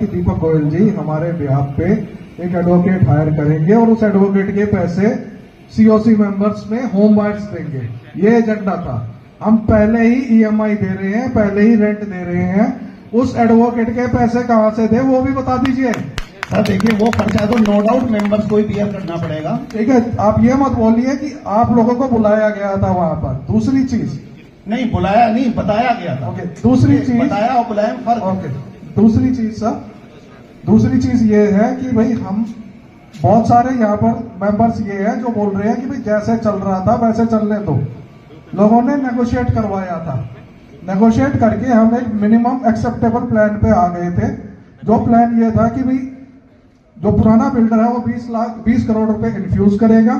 दीपक गोयल जी हमारे बिहाफ पे एक एडवोकेट हायर करेंगे और उस एडवोकेट के पैसे सीओसी मेंबर्स में होम बायर्स देंगे। ये एजेंडा था। हम पहले ही ईएमआई दे रहे हैं, पहले ही रेंट दे रहे हैं। उस एडवोकेट के पैसे कहां से थे वो भी बता दीजिए। सर देखिए, वो खर्चा तो नो डाउट मेंबर्स को ही बियर करना पड़ेगा। ठीक है, आप ये मत बोलिए कि आप लोगों को बुलाया गया था वहां पर। दूसरी चीज, नहीं बुलाया नहीं, बताया गया था। ओके, दूसरी चीज बताया और बुलाया में फर्क। ओके, दूसरी चीज सर, दूसरी चीज ये है कि भाई हम बहुत सारे यहाँ पर मेंबर्स ये है जो बोल रहे हैं कि भाई जैसे चल रहा था वैसे चलने दो। लोगों ने नेगोशिएट करवाया था, नेगोशिएट करके हम एक मिनिमम एक्सेप्टेबल प्लान पे आ गए थे। जो प्लान ये था कि भाई जो पुराना बिल्डर है वो 20 करोड़ रुपए इन्फ्यूज करेगा,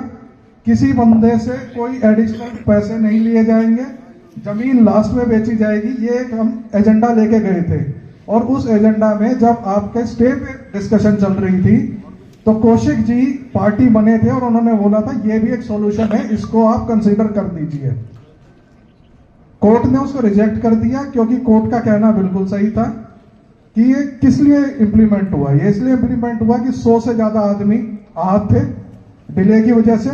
किसी बंदे से कोई एडिशनल पैसे नहीं लिए जाएंगे, जमीन लास्ट में बेची जाएगी। ये एक हम एजेंडा लेके गए थे और उस एजेंडा में जब आपके स्टे पे डिस्कशन चल रही थी तो कौशिक जी पार्टी बने थे और उन्होंने बोला था ये भी एक सॉल्यूशन है, इसको आप कंसीडर कर दीजिए। कोर्ट ने उसको रिजेक्ट कर दिया क्योंकि कोर्ट का कहना बिल्कुल सही था कि ये किस लिए इंप्लीमेंट हुआ। ये इसलिए इंप्लीमेंट हुआ कि 100 से ज्यादा आदमी आहत थे डिले की वजह से।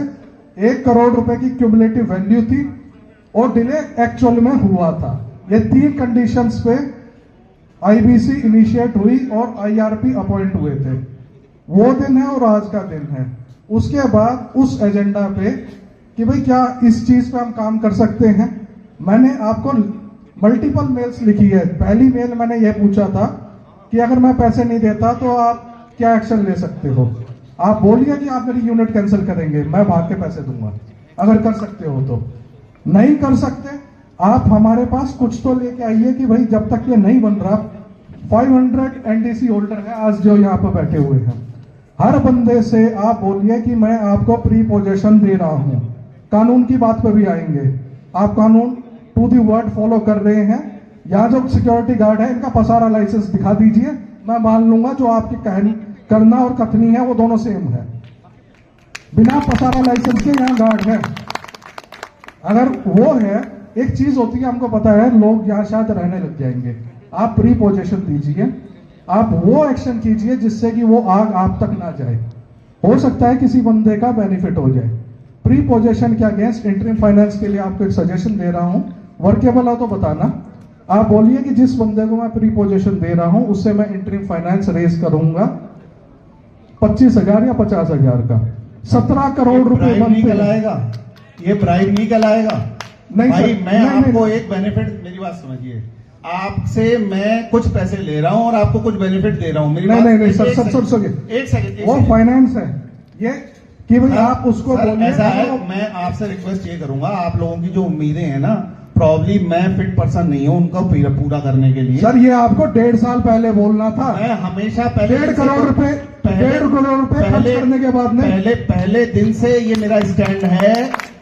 1 करोड़ रुपए की क्यूमुलेटिव वैल्यू थी और डिले एक्चुअल में हुआ था। ये 3 कंडीशंस पे आईबीसी इनिशिएट हुई और आईआरपी अपॉइंट हुए थे। वो दिन है और आज का दिन है। उसके बाद उस एजेंडा पे कि भाई क्या इस चीज पे हम काम कर सकते हैं। मैंने आपको मल्टीपल मेल्स लिखी है। पहली मेल मैंने ये पूछा था कि अगर मैं पैसे नहीं देता तो आप क्या एक्शन ले सकते हो। आप बोलिए कि आप मेरी यूनिट कैंसिल करेंगे, मैं भाग के पैसे दूंगा अगर कर सकते हो तो। नहीं कर सकते, आप हमारे पास कुछ तो लेके आइए कि भाई जब तक ये नहीं बन रहा। 500 एनडीसी होल्डर है आज जो यहाँ पर बैठे हुए हैं। हर बंदे से आप बोलिए कि मैं आपको प्री पोजेशन दे रहा हूं। कानून की बात पे भी आएंगे। आप कानून टू दी वर्ड फॉलो कर रहे हैं। यहाँ जो सिक्योरिटी गार्ड है इनका पसारा लाइसेंस दिखा दीजिए, मैं मान लूंगा जो आपकी करना और कथनी है वो दोनों सेम है। बिना पसारा लाइसेंस के यहाँ गार्ड है। अगर वो है, एक चीज होती है हमको पता है लोग यहाँ शायद रहने लग जाएंगे। आप प्री पोजेशन दीजिए, आप वो एक्शन कीजिए जिससे कि वो आग आप तक ना जाए। हो सकता है किसी बंदे का बेनिफिट हो जाए। प्री पोजेशन के अगेंस्ट इंटरिम फाइनेंस के लिए आपको एक सजेशन दे रहा हूं, वर्केबल हो तो बताना। आप बोलिए कि जिस बंदे को मैं प्री पोजेशन दे रहा हूं उससे मैं इंटरिम फाइनेंस रेज करूंगा 25,000 या 50,000 का। 17 करोड़ रुपए कहलाएगा, ये प्राइम नहीं कहलाएगा। नहीं भाई, सर, मैं नहीं, आपको नहीं, एक बेनिफिट, मेरी बात समझिए, आपसे मैं कुछ पैसे ले रहा हूं और आपको कुछ बेनिफिट दे रहा हूं। मेरी नहीं, बात, नहीं, नहीं, सर, एक सेकंड, वो फाइनेंस है ये कि भाई आप उसको बोलिए। ऐसा है, मैं आपसे रिक्वेस्ट ये करूंगा, आप लोगों की जो उम्मीदें हैं ना, प्रॉब्ली मैं फिट पर्सन नहीं हूं उनका पूरा करने के लिए। सर ये आपको 1.5 साल पहले बोलना था। मैं हमेशा पहले 1.5 करोड़ रुपए खर्च करने के बाद में पहले दिन से ये मेरा स्टैंड है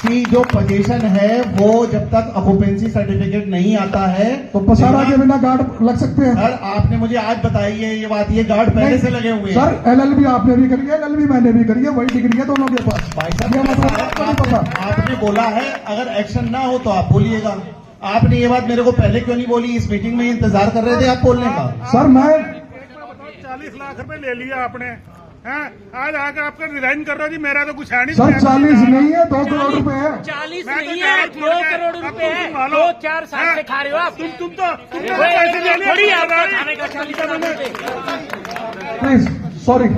कि जो पोजीशन है वो जब तक ऑक्यूपेंसी सर्टिफिकेट नहीं आता है तो पसारा के बिना गार्ड लग सकते हैं। सर आपने मुझे आज बताई है ये बात, ये गार्ड पहले से लगे हुए हैं। सर एलएलबी आपने भी करी है, एलएलबी मैंने भी करी है, वही डिग्री है दोनों के पास। भाई साहब, आपने बोला है अगर एक्शन ना हो तो आप बोलिएगा। आपने ये बात मेरे को पहले क्यों नहीं बोली? इस मीटिंग में इंतजार कर रहे थे आप बोलने का। सर मैं 40 लाख रुपए ले लिया आपने, हैं? आज आकर आपका रिजाइन कर रहे हो जी, मेरा तो कुछ है नहीं। सर 40 नहीं है, 2 करोड़ रुपए है। 40 नहीं है, 2 करोड़ रुपए है। 2-4 साल से खा रहे हो आप। तुमने पैसे ले लिए थोड़ी आपका खाने का 40 प्लीज सॉरी।